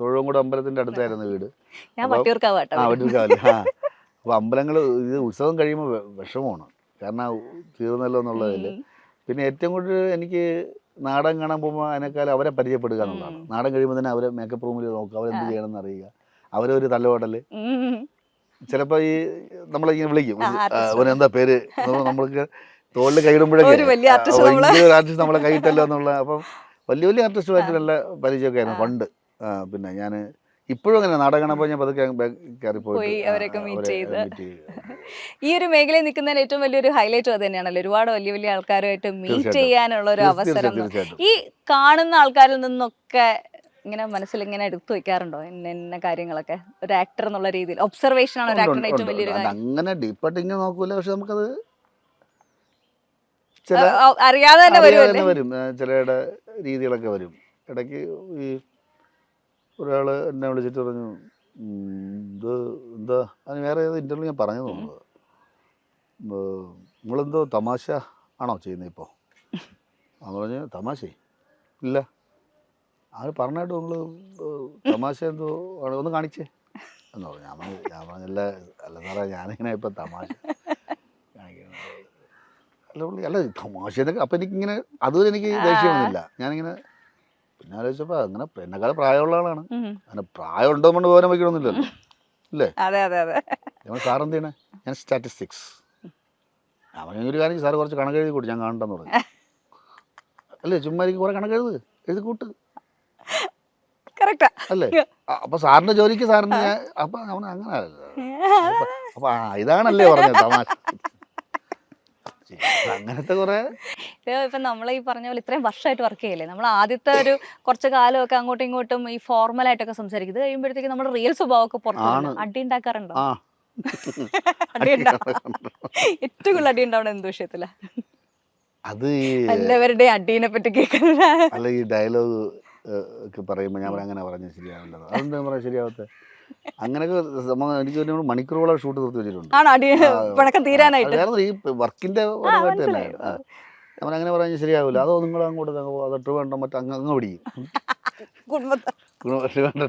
തൊഴുവൻകുടി അമ്പലത്തിൻ്റെ അടുത്തായിരുന്നു വീട്. ഞാൻ വട്ടിയൂർക്കാവട്ടെ. വട്ടിയൂർക്കാവില്ല. അപ്പോൾ അമ്പലങ്ങൾ ഇത് ഉത്സവം കഴിയുമ്പോൾ വിഷമമാണ്, കാരണം തീർന്നല്ലോ എന്നുള്ളതിൽ. പിന്നെ ഏറ്റവും കൂടുതൽ എനിക്ക് നാടകം കാണാൻ പോകുമ്പോൾ അതിനേക്കാൾ അവരെ പരിചയപ്പെടുക എന്നുള്ളതാണ്. നാടകം കഴിയുമ്പോൾ തന്നെ അവരെ മേക്കപ്പ് റൂമിൽ നോക്കുക, അവരെന്ത് ചെയ്യണമെന്ന് അറിയുക, അവരൊരു തല്ലുപാടൽ. ചിലപ്പോൾ ഈ നമ്മളിങ്ങനെ വിളിക്കും, അവനെന്താ പേര്, നമ്മൾക്ക് തോളിൽ കൈയിടുമ്പോഴേക്കും ആർട്ടിസ്റ്റ് നമ്മളെ കൈയിട്ടല്ലോ എന്നുള്ള. അപ്പം വലിയ ആർട്ടിസ്റ്റുമായിട്ട് നല്ല പരിചയമൊക്കെ ആയിരുന്നു പണ്ട്. പിന്നെ ഞാൻ ഇപ്പോഴും അങ്ങനെ നാടകം കാണുമ്പോൾ ഞാൻ പതുക്കെ കയറിപ്പോയി അവരൊക്കെ മീറ്റ് ചെയ്ത്. ഈ ഒരു മേഖലയിൽ നിൽക്കുന്നതിന് ഏറ്റവും വലിയൊരു ഹൈലൈറ്റ് അത് തന്നെയാണല്ലോ, ഒരുപാട് വലിയ ആൾക്കാരുമായിട്ട് മീറ്റ് ചെയ്യാനുള്ള ഒരു അവസരം. ഈ കാണുന്ന ആൾക്കാരിൽ നിന്നൊക്കെ ഇങ്ങനെ മനസ്സിൽ ഇങ്ങനെ എടുത്തു വെക്കാറുണ്ടോ ഇന്ന കാര്യങ്ങളൊക്കെ? ഒരു ആക്ടർ എന്നുള്ള രീതിയിൽ ഒബ്സർവേഷൻ ആണ് ഒരു ആക്ടറിന്റെ ഏറ്റവും വലിയൊരു കാര്യം. അങ്ങനെ ഡീപ്പായിട്ട് ഇങ്ങനെ നോക്കൂല, പക്ഷെ നമുക്കത് അറിയാതെ തന്നെ വരും, ചിലയുടെ രീതികളൊക്കെ വരും. ഇടയ്ക്ക് ഈ ഒരാൾ എന്നെ വിളിച്ചിട്ട് പറഞ്ഞു, ഇത് എന്താ, അതിന് വേറെ ഏത് ഇൻ്റർവ്യൂ ഞാൻ പറഞ്ഞു തോന്നുന്നത്, നിങ്ങളെന്തോ തമാശ ആണോ ചെയ്യുന്നത് ഇപ്പോൾ? അത് പറഞ്ഞ് തമാശ ഇല്ല, അത് പറഞ്ഞിട്ട് നിങ്ങൾ തമാശ എന്തോ ആണ്, ഒന്ന് കാണിച്ചേ എന്ന് പറഞ്ഞു. ഞാൻ പറഞ്ഞില്ല, അല്ല സാറേ ഞാനിങ്ങനെ ഇപ്പം തമാശ കാണിക്കുന്നത് അല്ല തമാശ എന്നൊക്കെ. അപ്പം എനിക്കിങ്ങനെ അതുവരെ എനിക്ക് ദേഷ്യമൊന്നുമില്ല. ഞാനിങ്ങനെ പിന്നെ ആലോചിച്ചപ്പോൾ അങ്ങനെ എന്നെക്കാൾ പ്രായമുള്ള ആളാണ്, അങ്ങനെ പ്രായം ഉണ്ടോ കൊണ്ട് പോകാൻ വയ്ക്കണമെന്നില്ലല്ലോ അല്ലേ? നമ്മൾ സാറെന്ത് ചെയ്യണേ? ഞാൻ സ്റ്റാറ്റിസ്റ്റിക്സ്. അവൻ ഒരു കാര്യം, സാറ് കുറച്ച് കണക്ക് എഴുതി കൂട്ടി, ഞാൻ കാണണ്ടെന്ന് പറഞ്ഞു. അല്ലേ, ചുമ്മാ എനിക്ക് കുറെ കണക്ക് എഴുതി കൂട്ട് അല്ലേ? അപ്പൊ സാറിന്റെ ജോലിക്ക് സാറിന് അപ്പൊ അവൻ അങ്ങനെ അപ്പൊ ഇതാണല്ലേ പറഞ്ഞത് തമാശ. അങ്ങനത്തെ കുറെ ഇപ്പൊ നമ്മൾ ഈ പറഞ്ഞ പോലെ ഇത്രയും വർഷമായിട്ട് വർക്ക് ചെയ്യല്ലേ, നമ്മൾ ആദ്യത്തെ ഒരു കുറച്ച് കാലമൊക്കെ അങ്ങോട്ടും ഇങ്ങോട്ടും ഈ ഫോർമൽ ആയിട്ടൊക്കെ സംസാരിക്കും. ഇത് കഴിയുമ്പോഴത്തേക്ക് നമ്മുടെ റിയൽ സ്വഭാവമൊക്കെ പുറത്തു വരും. അടി ഉണ്ടാക്കാറുണ്ടോ? ആ അടി ഏറ്റവും കൂടുതൽ അടി ഉണ്ടാവണം എന്ത് വിഷയത്തില? അത് എല്ലാവരുടെയും അടീനെ പറ്റി കേൾക്കുന്ന അല്ല ഈ ഡയലോഗ് ഒക്കെ പറയുമ്പോൾ ഞാൻ അങ്ങനെ പറഞ്ഞാൽ ശരിയാവില്ലത്. അതെന്താ പറയാ ശരിയാവത്തെ? അങ്ങനെയൊക്കെ എനിക്ക് തോന്നുന്നു മണിക്കൂറുകളെ ഷൂട്ട് തീർത്ത് വെച്ചിട്ടുണ്ട്. ആണോ അടി പിണക്കം തീരാനായിട്ട്? ഈ വർക്കിന്റെ പരമായിട്ട് തന്നെ നമ്മൾ അങ്ങനെ പറഞ്ഞാൽ ശരിയാവില്ല. അതോ നിങ്ങൾ അങ്ങോട്ട് അത് ട്രിവാൻഡ്രം മറ്റേ അങ്ങ് പിടിക്കും,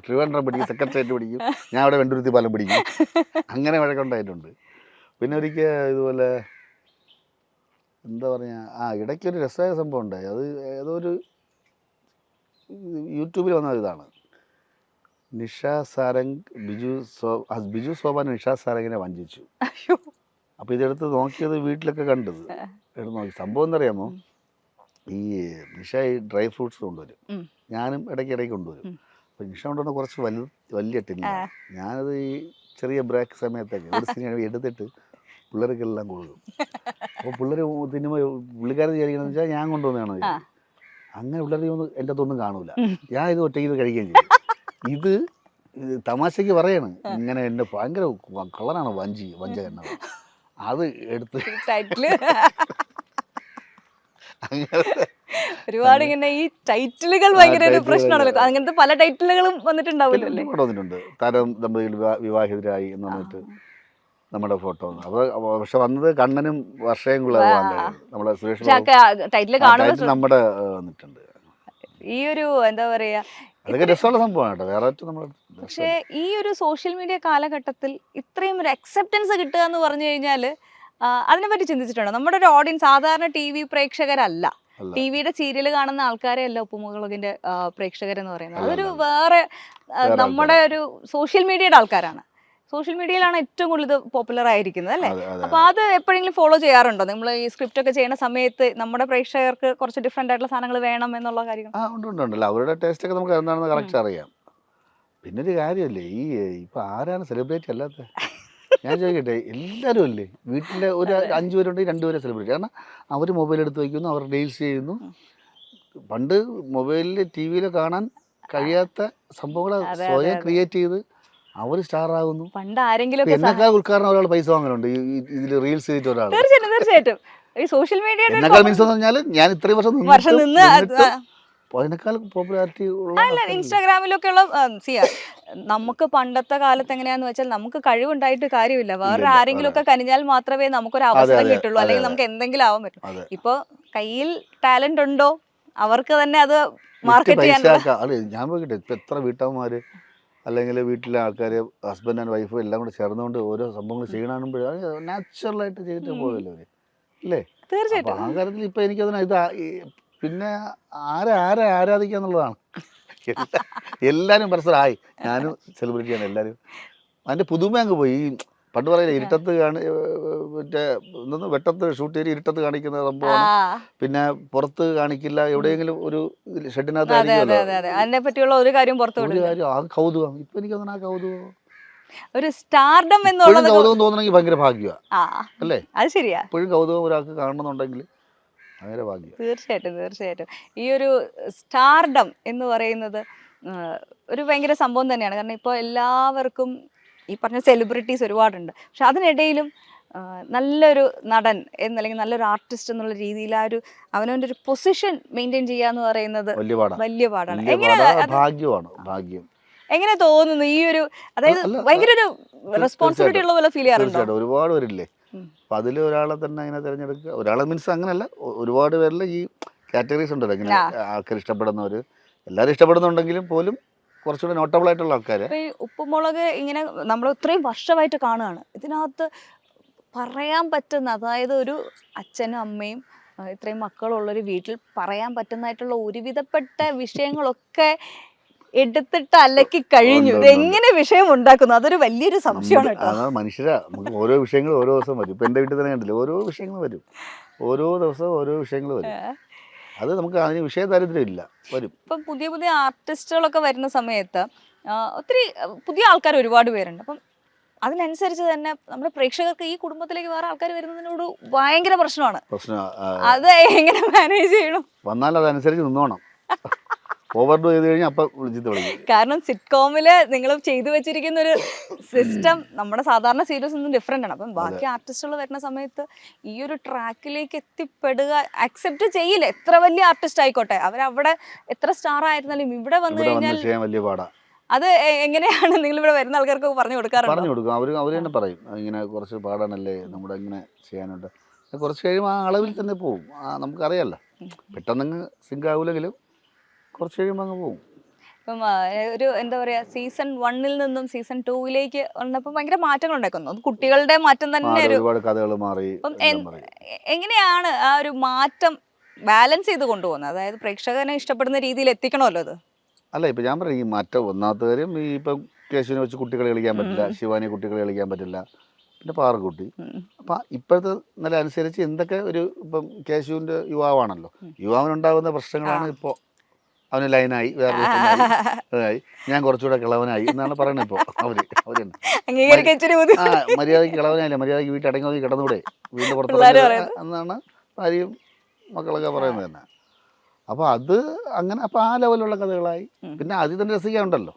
ട്രിവാൻഡ്രം പിടിക്കും, സെക്രട്ടേറിയറ്റ് പിടിക്കും, ഞാൻ അവിടെ വെണ്ടുരുത്തി പാലം പിടിക്കും. അങ്ങനെ വഴക്കുണ്ടായിട്ടുണ്ട്. പിന്നെ ഒരിക്കൽ ഇതുപോലെ എന്താ പറയുക, ഇടയ്ക്കൊരു രസമായ സംഭവം ഉണ്ടായി. അത് ഏതോ ഒരു യൂട്യൂബിൽ വന്ന ഇതാണ്. നിഷ സാരംഗ് ബിജു സോപാൻ നിഷ സാരംഗിനെ വഞ്ചിച്ചു. അപ്പോൾ ഇതെടുത്ത് നോക്കിയത് വീട്ടിലൊക്കെ കണ്ടത് എടുത്ത് നോക്കി. സംഭവം എന്നറിയാമോ, ഈ നിഷ ഈ ഡ്രൈ ഫ്രൂട്ട്സ് കൊണ്ടുവരും, ഞാനും ഇടയ്ക്ക് കൊണ്ടുവരും. അപ്പോൾ നിഷ കൊണ്ടുവന്ന കുറച്ച് വലിയ ടില്ല. ഞാനത് ഈ ചെറിയ ബ്രേക്ക് സമയത്തൊക്കെ ഒരു സിനിമ എടുത്തിട്ട് പിള്ളേർക്കെല്ലാം കൊടുക്കും. അപ്പോൾ പിള്ളേർ തിന്നുമ്പോൾ പുള്ളിക്കാരൻ വിചാരിക്കണമെന്ന് വെച്ചാൽ ഞാൻ കൊണ്ടുവന്നതാണ്. അങ്ങനെ പിള്ളേർ എൻ്റെ അതൊന്നും കാണൂല. ഞാൻ ഇത് ഒറ്റയ്ക്ക് കഴിക്കുകയും ചെയ്യും. ഇത് തമാശയ്ക്ക് പറയാണ്, ഇങ്ങനെ എൻ്റെ ഭയങ്കര കള്ളനാണ് വഞ്ചകൻ. അത് എടുത്ത് ഒരുപാട് ഇങ്ങനെ ഈ ടൈറ്റിലുകൾ ഭയങ്കര ഒരു പ്രശ്നമാണല്ലോ. അങ്ങനത്തെ പല ടൈറ്റിലുകളും വന്നിട്ടുണ്ടാവില്ലേ? വന്നിട്ടുണ്ട്. താരം ദമ്പതികൾ വിവാഹിതരായി എന്ന് പറഞ്ഞിട്ട് നമ്മുടെ ഫോട്ടോ. അപ്പോൾ പക്ഷെ വന്നത് കണ്ണനും വർഷയും കൂടെ നമ്മുടെ സുരേഷ് ടൈറ്റിൽ നമ്മുടെ വന്നിട്ടുണ്ട്. ഈ ഒരു എന്താ പറയാ, അതൊക്കെ രസമുള്ള സംഭവമാണ് കേട്ടോ. വേറെ നമ്മൾ പക്ഷേ ഈ ഒരു സോഷ്യൽ മീഡിയ കാലഘട്ടത്തിൽ ഇത്രയും ഒരു അക്സെപ്റ്റൻസ് കിട്ടുക എന്ന് പറഞ്ഞു കഴിഞ്ഞാൽ അതിനെപ്പറ്റി ചിന്തിച്ചിട്ടുണ്ടോ? നമ്മുടെ ഒരു ഓഡിയൻസ് സാധാരണ TV പ്രേക്ഷകരല്ല, ടിവിയുടെ സീരിയൽ കാണുന്ന ആൾക്കാരെ അല്ല ഉപ്പുമുളകിന്റെ പ്രേക്ഷകരെന്ന് പറയുന്നത്. അതൊരു വേറെ നമ്മുടെ ഒരു സോഷ്യൽ മീഡിയയുടെ ആൾക്കാരാണ്. സോഷ്യൽ മീഡിയയിലാണ് ഏറ്റവും കൂടുതൽ ഇത് പോപ്പുലർ ആയിരിക്കുന്നത് അല്ലേ? അപ്പൊ അത് എപ്പോഴെങ്കിലും ഫോളോ ചെയ്യാറുണ്ടോ നിങ്ങൾ? ഈ സ്ക്രിപ്റ്റ് ഒക്കെ ചെയ്യുന്ന സമയത്ത് നമ്മുടെ പ്രേക്ഷകർക്ക് കുറച്ച് ഡിഫറെന്റ് ആയിട്ടുള്ള സാധനങ്ങൾ വേണം എന്നുള്ള കാര്യങ്ങൾ? ഉണ്ടല്ലോ. അവരുടെ ടേസ്റ്റ് ഒക്കെ നമുക്ക് എന്താണെന്ന് കറക്റ്റ് അറിയാം. പിന്നെ ഒരു കാര്യമല്ലേ, ഇപ്പൊ ആരാണ് സെലിബ്രിറ്റി അല്ലാത്ത? ഞാൻ ചോദിക്കട്ടെ, എല്ലാവരും അല്ലേ വീട്ടിലെ ഒരു 5 പേരുണ്ടെങ്കിൽ 2 പേരെ സെലിബ്രിറ്റി. കാരണം അവർ മൊബൈൽ എടുത്ത് വയ്ക്കുന്നു, അവർ റീൽസ് ചെയ്യുന്നു. പണ്ട് മൊബൈലിൽ TV കാണാൻ കഴിയാത്ത സംഭവങ്ങൾ സ്വയം ക്രിയേറ്റ് ചെയ്ത് അവർ സ്റ്റാർ ആകുന്നു. പണ്ട് ആരെങ്കിലും എന്നെക്കാൾ ഉദ്ഘാടനം ഒരാൾ പൈസ വാങ്ങലുണ്ട് ഇതിൽ റീൽസ് ചെയ്തിട്ട് ഒരാൾ. തീർച്ചയായിട്ടും ഈ സോഷ്യൽ മീഡിയ എന്നെക്കാൾ മീൻസ് എന്ന് പറഞ്ഞാൽ ഞാൻ ഇത്രയും വർഷം നിന്ന് അതിനേക്കാൾ പോപ്പുലാരിറ്റി ഉള്ള ഇൻസ്റ്റാഗ്രാമിലൊക്കെ ഉള്ള നമുക്ക് പണ്ടത്തെ കാലത്ത് എങ്ങനെയാന്ന് വെച്ചാൽ നമുക്ക് കഴിവുണ്ടായിട്ട് കാര്യമില്ല, വേറെ ആരെങ്കിലും ഒക്കെ കനിഞ്ഞാൽ മാത്രമേ നമുക്കൊരു അവസരം കിട്ടുള്ളൂ, അല്ലെങ്കിൽ നമുക്ക് എന്തെങ്കിലും ആവാൻ പറ്റും. ഇപ്പൊ കയ്യിൽ ടാലന്റ് ഉണ്ടോ അവർക്ക് തന്നെ അത് മാർക്കറ്റ് ചെയ്യാൻ. ഞാൻ നോക്കിട്ടെ, ഇപ്പൊ എത്ര വീട്ടമ്മമാര് അല്ലെങ്കിൽ വീട്ടിലെ ആൾക്കാർ ഹസ്ബൻഡ് ആൻഡ് വൈഫ് എല്ലാം കൂടെ ചേർന്നുകൊണ്ട് ഓരോ സംഭവങ്ങൾ ചെയ്യണമെങ്കിൽ നാച്ചുറലായിട്ട് ചെയ്തിട്ട് പോയല്ലോ അവര് അല്ലേ? തീർച്ചയായിട്ടും ആ കാര്യത്തിൽ ഇപ്പൊ എനിക്കതിന് പിന്നെ ആരെ ആരാധിക്കാന്നുള്ളതാണ്. എല്ലാവരും പരസ്പരമായി ഞാനും സെലിബ്രിറ്റിയാണ്. എല്ലാവരും അതിൻ്റെ പുതുമ അങ്ങ് പോയി. പണ്ട് പറയില്ല, ഇരുട്ടത്ത് മറ്റേ വെട്ടത്ത് ഷൂട്ട് ചെയ്ത് ഇരുട്ടത്ത് കാണിക്കുന്ന സംഭവമാണ്. പിന്നെ പുറത്ത് കാണിക്കില്ല, എവിടെയെങ്കിലും ഒരു ഷെഡിനകത്ത് അതിനെ പറ്റിയുള്ള ഒരു കാര്യം ആ കൗതുകം. ഇപ്പൊ എനിക്ക് തോന്നുന്നു ആ കൗതുകം ഒരു സ്റ്റാർഡം എന്നുള്ളത് കൗതുകം തോന്നണമെങ്കിൽ ഭയങ്കര ഭാഗ്യമാണ് അല്ലേ? അത് ശരിയാ. ഇപ്പോഴും കൗതുകം ഒരാൾക്ക് കാണണമെന്നുണ്ടെങ്കിൽ ഭയങ്കര ഭാഗ്യം. തീർച്ചയായിട്ടും ഈ ഒരു സ്റ്റാർഡം എന്ന് പറയുന്നത് ഒരു ഭയങ്കര സംഭവം തന്നെയാണ്. കാരണം ഇപ്പോൾ എല്ലാവർക്കും ഈ പറഞ്ഞ സെലിബ്രിറ്റീസ് ഒരുപാടുണ്ട്. പക്ഷെ അതിനിടയിലും നല്ലൊരു നടൻ എന്നല്ലെങ്കിൽ നല്ലൊരു ആർട്ടിസ്റ്റ് എന്നുള്ള രീതിയിൽ ആ ഒരു അവനവൻ്റെ ഒരു പൊസിഷൻ മെയിൻറ്റെയിൻ ചെയ്യുക എന്ന് പറയുന്നത് വലിയ പാടാണ്. ഭാഗ്യം. എങ്ങനെ തോന്നുന്നു ഈ ഒരു, അതായത് ഭയങ്കര ഒരു റെസ്പോൺസിബിലിറ്റി ഉള്ള പോലെ ഫീൽ ചെയ്യാറുണ്ട്? ഒരുപാട് പേരില്ലേ, അപ്പം അതിൽ ഒരാളെ തന്നെ അങ്ങനെ തിരഞ്ഞെടുക്കുക. ഒരാളെ മീൻസ് അങ്ങനെയല്ല, ഒരുപാട് പേരിൽ ഈ കാറ്റഗറീസ് ഉണ്ടല്ലോ. ഇങ്ങനെ ആൾക്കാർ ഇഷ്ടപ്പെടുന്നവർ, എല്ലാവരും ഇഷ്ടപ്പെടുന്നുണ്ടെങ്കിലും പോലും കുറച്ചുകൂടെ നോട്ടബിൾ ആയിട്ടുള്ള ആൾക്കാർ. ഈ ഉപ്പുമുളക് ഇങ്ങനെ നമ്മൾ ഇത്രയും വർഷമായിട്ട് കാണുകയാണ്. ഇതിനകത്ത് പറയാൻ പറ്റുന്ന, അതായത് ഒരു അച്ഛനും അമ്മയും ഇത്രയും മക്കളുള്ളൊരു വീട്ടിൽ പറയാൻ പറ്റുന്നതായിട്ടുള്ള ഒരുവിധപ്പെട്ട വിഷയങ്ങളൊക്കെ എടുത്തിട്ട് അലക്കി കഴിഞ്ഞു. ഇതെങ്ങനെ വിഷയം ഉണ്ടാക്കുന്നു, അതൊരു വലിയൊരു സംശയമാണ് കേട്ടോ. മനുഷ്യരാ, നമുക്ക് ഓരോ വിഷയങ്ങൾ ഓരോ ദിവസം വരും. ഇപ്പം എൻ്റെ വീട്ടിൽ തന്നെ കണ്ടില്ല, ഓരോ വിഷയങ്ങൾ വരും, ഓരോ ദിവസവും ഓരോ വിഷയങ്ങൾ വരും. അത് നമുക്ക് അതിന് വിഷയ ദാരിദ്ര്യം ഇല്ല, വരും. ഇപ്പം പുതിയ ആർട്ടിസ്റ്റുകളൊക്കെ വരുന്ന സമയത്ത് ഒത്തിരി പുതിയ ആൾക്കാർ ഒരുപാട് പേരുണ്ട്. അപ്പം അതിനനുസരിച്ച് തന്നെ നമ്മുടെ പ്രേക്ഷകർക്ക് ഈ കുടുംബത്തിലേക്ക് വേറെ ആൾക്കാർ വരുന്നതിനോട് ഭയങ്കര പ്രശ്നമാണ്. പ്രശ്നം അത് എങ്ങനെ മാനേജ് ചെയ്യണം? വന്നാൽ അതനുസരിച്ച് നിന്നോണം. ഓവർഡു ചെയ്ത് കഴിഞ്ഞാൽ അപ്പം വിളിച്ചിട്ട് വിളിക്കും. കാരണം സിറ്റ്കോമില് നിങ്ങൾ ചെയ്തു വെച്ചിരിക്കുന്ന ഒരു സിസ്റ്റം നമ്മുടെ സാധാരണ സീരിയൽസ് ഒന്നും ഡിഫറെന്റ് ആണ്. അപ്പം ബാക്കി ആർട്ടിസ്റ്റുകൾ വരുന്ന സമയത്ത് ഈ ഒരു ട്രാക്കിലേക്ക് എത്തിപ്പെടുക അക്സെപ്റ്റ് ചെയ്യില്ല. എത്ര വലിയ ആർട്ടിസ്റ്റ് ആയിക്കോട്ടെ, അവരവിടെ എത്ര സ്റ്റാർ ആയിരുന്നാലും ഇവിടെ വന്നു കഴിഞ്ഞാൽ ചെയ്യാൻ വലിയ പാടാ. അത് എങ്ങനെയാണ് നിങ്ങൾ ഇവിടെ വരുന്ന ആൾക്കാർക്ക് പറഞ്ഞു കൊടുക്കാറുണ്ട്? പറഞ്ഞു കൊടുക്കും. അവർ തന്നെ പറയും ഇങ്ങനെ കുറച്ച് പാടാനല്ലേ നമ്മുടെ ഇങ്ങനെ ചെയ്യാനുണ്ട്. കുറച്ച് കഴിയുമ്പോൾ ആ അളവിൽ തന്നെ പോകും. നമുക്കറിയാമല്ലോ, പെട്ടെന്നങ്ങ് സിങ്ക് ആവില്ലെങ്കിലും കുറച്ച് കഴിയുമ്പോൾ അങ്ങ് പോകും. ഇപ്പം ഒരു എന്താ പറയാ, സീസൺ 1 നിന്നും സീസൺ 2 വന്നപ്പോൾ ഭയങ്കര മാറ്റങ്ങൾ ഉണ്ടാക്കുന്നു. അത് കുട്ടികളുടെ മാറ്റം തന്നെ. ഒരുപാട് കഥകൾ മാറി. അപ്പം എങ്ങനെയാണ് ആ ഒരു മാറ്റം ബാലൻസ് ചെയ്ത് കൊണ്ടുപോകുന്നത്? അതായത് പ്രേക്ഷകനെ ഇഷ്ടപ്പെടുന്ന രീതിയിൽ എത്തിക്കണമല്ലോ അത്. അല്ല, ഇപ്പം ഞാൻ പറയും ഈ മാറ്റം ഒന്നാമത്തെ കാര്യം, ഈ ഇപ്പം കേശുവിനെ വെച്ച് കുട്ടികളെ കളിക്കാൻ പറ്റില്ല, ശിവാനി കുട്ടികളെ കളിക്കാൻ പറ്റില്ല, പിന്നെ പാറക്കുട്ടി. അപ്പം ഇപ്പോഴത്തെ നില അനുസരിച്ച് എന്തൊക്കെ ഒരു ഇപ്പം കേശുവിൻ്റെ യുവാവാണല്ലോ, യുവാവിനുണ്ടാകുന്ന പ്രശ്നങ്ങളാണ് ഇപ്പോൾ അവന് ലൈനായി, വേറെ ആയി, ഞാൻ കുറച്ചുകൂടെ കിളവനായി എന്നാണ് പറയുന്നത് ഇപ്പോൾ അവര് മര്യാദയ്ക്ക് കിളവനായില്ല, മര്യാദയ്ക്ക് വീട്ടിൽ അടങ്ങി ഒതുങ്ങി കിടന്നൂടെ, വീടിൻ്റെ പുറത്ത് എന്നാണ് ഭാര്യയും മക്കളൊക്കെ പറയുന്നത് തന്നെ. അപ്പോൾ അത് അങ്ങനെ, അപ്പോൾ ആ ലെവലുള്ള കഥകളായി. പിന്നെ അതിൽ തന്നെ രസിക്കാനുണ്ടല്ലോ,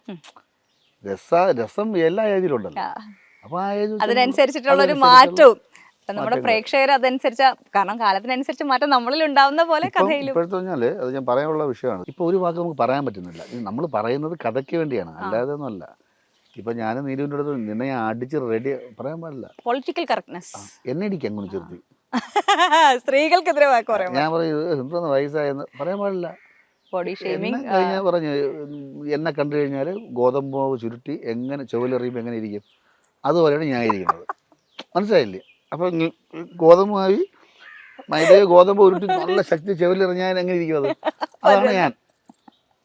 രസം എല്ലാ ഏജിലുണ്ടല്ലോ. അപ്പോൾ ആ ഏജ് അതിനനുസരിച്ചിട്ടുള്ള ഒരു മാറ്റവും നമ്മുടെ പ്രേക്ഷകർ അതനുസരിച്ച്, കാരണം കാലത്തിനനുസരിച്ച് മാറ്റം നമ്മളിൽ ഉണ്ടാവുന്ന പോലെ കഥയിലും. ഇപ്പോഴത്തെ പറഞ്ഞാൽ അത് ഞാൻ പറയാനുള്ള വിഷയമാണ്. ഇപ്പോൾ ഒരു വാക്ക് നമുക്ക് പറയാൻ പറ്റുന്നില്ല. നമ്മൾ പറയുന്നത് കഥയ്ക്ക് വേണ്ടിയാണ്, അല്ലാതെ ഒന്നുമല്ല. ഇപ്പം ഞാൻ നീലുവിൻ്റെ അടുത്ത് നിന്നെ അടിച്ച് റെഡി പറയാൻ പാടില്ല. പൊളിറ്റിക്കൽ കറക്റ്റ്നെസ് എന്നെ ഇടിക്കും അങ്ങനെ ചെറുത്തി. സ്ത്രീകൾക്കെതിരെ വാക്ക് പറയാം. ഞാൻ പറയും എന്തോന്ന് വയസ്സായെന്ന് പറയാൻ പാടില്ല. ബോഡി ഷേമിങ് കഴിഞ്ഞാൽ പറഞ്ഞു, എന്നെ കണ്ടു കഴിഞ്ഞാൽ ഗോതമ്പ് ചുരുട്ടി എങ്ങനെ ചുവലെറിയുമ്പോൾ എങ്ങനെ ഇരിക്കും, അതുപോലെയാണ് ഞാൻ ഇരിക്കുന്നത്. മനസ്സിലായില്ലേ? അപ്പം ഗോതമ്പുമായി മൈദയോ ഗോതമ്പ് ഉരുട്ടി നല്ല ശക്തി ചെവിലെറിഞ്ഞാൽ എങ്ങനെ ഇരിക്കും, അതാണ് ഞാൻ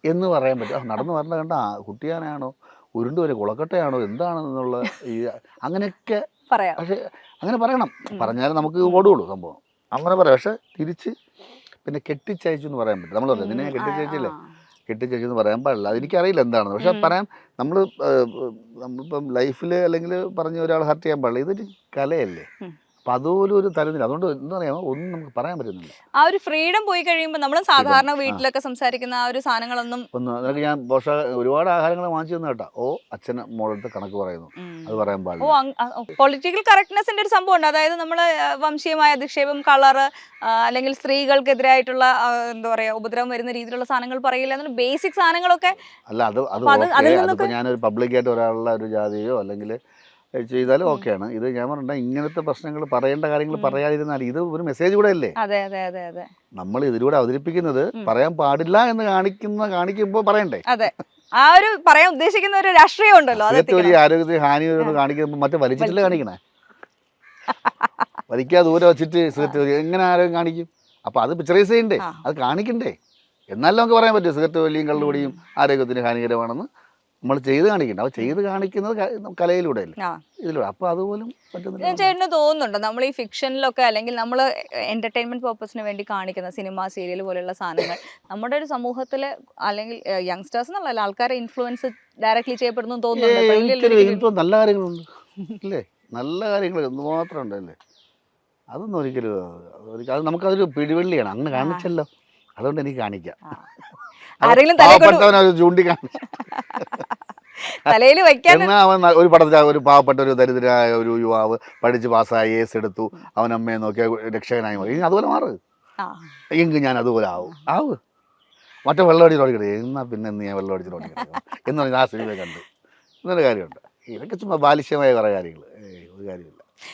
എന്ന് പറയാൻ പറ്റും. നടന്നു വരേണ്ട കണ്ട കുട്ടിയാനാണോ, ഉരുണ്ട് വരെ കുളക്കട്ടയാണോ, എന്താണെന്നുള്ള ഈ അങ്ങനെയൊക്കെ പറയാം. പക്ഷെ അങ്ങനെ പറയണം, പറഞ്ഞാലും നമുക്ക് ഓടുകയുള്ളൂ സംഭവം. അങ്ങനെ പറയാം. പക്ഷെ തിരിച്ച് പിന്നെ കെട്ടിച്ചയച്ചു എന്ന് പറയാൻ പറ്റും. നമ്മൾ പറയാം നിന്നെ കെട്ടിച്ചയച്ചില്ലേ, കെട്ടിച്ചയച്ചെന്ന് പറയാൻ പാടില്ല. അതെനിക്കറിയില്ല എന്താണെന്ന്. പക്ഷെ പറയാം, നമ്മളിപ്പം ലൈഫിൽ അല്ലെങ്കിൽ പറഞ്ഞ ഒരാൾ ഹർട്ട് ചെയ്യാൻ പാടില്ല. ഇതൊരു കലയല്ലേ, അപ്പം അതുപോലും ഒരു തരുന്നില്ല. അതുകൊണ്ട് എന്താ പറയാ, ഒന്നും നമുക്ക് പറയാൻ പറ്റുന്നില്ല. ആ ഒരു ഫ്രീഡം പോയി കഴിയുമ്പോൾ നമ്മൾ സാധാരണ വീട്ടിലൊക്കെ സംസാരിക്കുന്ന ആ ഒരു സാധനങ്ങളൊന്നും നിനക്ക് ഞാൻ ഒരുപാട് ആഹാരങ്ങൾ വാങ്ങിച്ചു തന്നു കേട്ടോ. അച്ഛന് മോളടുത്ത് കണക്ക് പറയുന്നു, അത് പറയാൻ പാടില്ല. പൊളിറ്റിക്കൽ കറക്റ്റ്നെസിന്റെ ഒരു സംഭവം ഉണ്ട്. അതായത് നമ്മൾ വംശീയമായ അധിക്ഷേപം, കളറ്, അല്ലെങ്കിൽ സ്ത്രീകൾക്കെതിരായിട്ടുള്ള എന്താ പറയാ ഉപദ്രവം വരുന്ന രീതിയിലുള്ള സാധനങ്ങൾ പറയില്ല എന്നുള്ള ബേസിക് സാധനങ്ങളൊക്കെ. അല്ല അതിപ്പോ ഞാനൊരു പബ്ലിക്കായിട്ട് ഒരാളുടെ ഒരു ജാതിയോ അല്ലെങ്കിൽ ചെയ്താലും ഓക്കെയാണ്. ഇത് ഞാൻ പറഞ്ഞ ഇങ്ങനത്തെ പ്രശ്നങ്ങൾ പറയേണ്ട കാര്യങ്ങൾ പറയാതിരുന്നാൽ ഇത് ഒരു മെസ്സേജ് കൂടെ അല്ലേ. നമ്മൾ ഇതിലൂടെ അവതരിപ്പിക്കുന്നത് പറയാൻ പാടില്ല എന്ന് കാണിക്കുമ്പോൾ പറയണ്ടേ. അതെ, ആ ഒരു പറയാൻ ഉദ്ദേശിക്കുന്ന ഒരു രാഷ്ട്രീയം ഉണ്ടല്ലോ. ആരോഗ്യത്തെ ഹാനിയോട് കാണിക്കുമ്പോൾ മറ്റേ വലിച്ചിട്ടല്ലേ കാണിക്കണേ. വലിക്കാതെ ദൂരെ വെച്ചിട്ട് എങ്ങനെ ആരോഗ്യം കാണിക്കും? അപ്പൊ അത് പിക്ചറൈസ് ചെയ്യണ്ടേ, അത് കാണിക്കണ്ടേ, എന്നാലും നമുക്ക് പറയാൻ പറ്റും സിഗരറ്റ് വലിയും കള്ളുകൂടിയും ആരോഗ്യത്തിന് ഹാനികരമാണെന്ന് നമ്മൾ ചെയ്ത് കാണിക്കണ്ട. അപ്പോൾ ചെയ്ത് കാണിക്കുന്നത് കലയിലൂടെ അല്ലേ, ഇതിലൂടെ. അപ്പോൾ അതുപോലും പറ്റുന്നില്ല. ചേട്ടന് തോന്നുന്നുണ്ടോ നമ്മൾ ഈ ഫിക്ഷനിലൊക്കെ അല്ലെങ്കിൽ നമ്മൾ എന്റർടൈൻമെന്റ് പർപ്പസിന് വേണ്ടി കാണിക്കുന്ന സിനിമ, സീരിയൽ പോലെയുള്ള സാധനങ്ങൾ നമ്മുടെ ഒരു സമൂഹത്തിൽ അല്ലെങ്കിൽ യങ്സ്റ്റേഴ്സ് എന്നുള്ള ആൾക്കാരെ ഇൻഫ്ലുവൻസ് ഡയറക്ട്ലി ചെയ്യപ്പെടുന്നു തോന്നുന്നുണ്ട്? നല്ല കാര്യങ്ങളുണ്ട് അല്ലേ, നല്ല കാര്യങ്ങൾ എന്തുമാത്രം ഉണ്ടല്ലേ. അതൊന്നും ഒരിക്കലും അത് നമുക്കതൊരു പിടിവള്ളിയാണ്. അങ്ങനെ കാണിച്ചല്ലോ, അതുകൊണ്ട് എനിക്ക് കാണിക്കാം. തലയിൽ വെക്കാൻ അവൻ ഒരു പടത്തിൽ ഒരു പാവപ്പെട്ട ഒരു ദരിദ്രനായ ഒരു യുവാവ് പഠിച്ച് പാസ്സായി AS എടുത്തു, അവൻ അമ്മയെ നോക്കിയ രക്ഷകനായി മാറി. അതുപോലെ മാറ് എങ്കിൽ ഞാൻ അതുപോലെ ആവ് മറ്റേ വെള്ളമടിച്ച് ഓടിക്കട്ടെ എന്നാ പിന്നെ ഞാൻ വെള്ളമടിച്ച് ഓടിക്കട്ടെ എന്ന് പറഞ്ഞാൽ ആ സിനിമ കണ്ടു എന്നൊരു കാര്യമുണ്ട്. ഇതൊക്കെ ചുമ്മാ ബാലിശ്യമായ കുറേ കാര്യങ്ങൾ, ഒരു കാര്യമില്ല.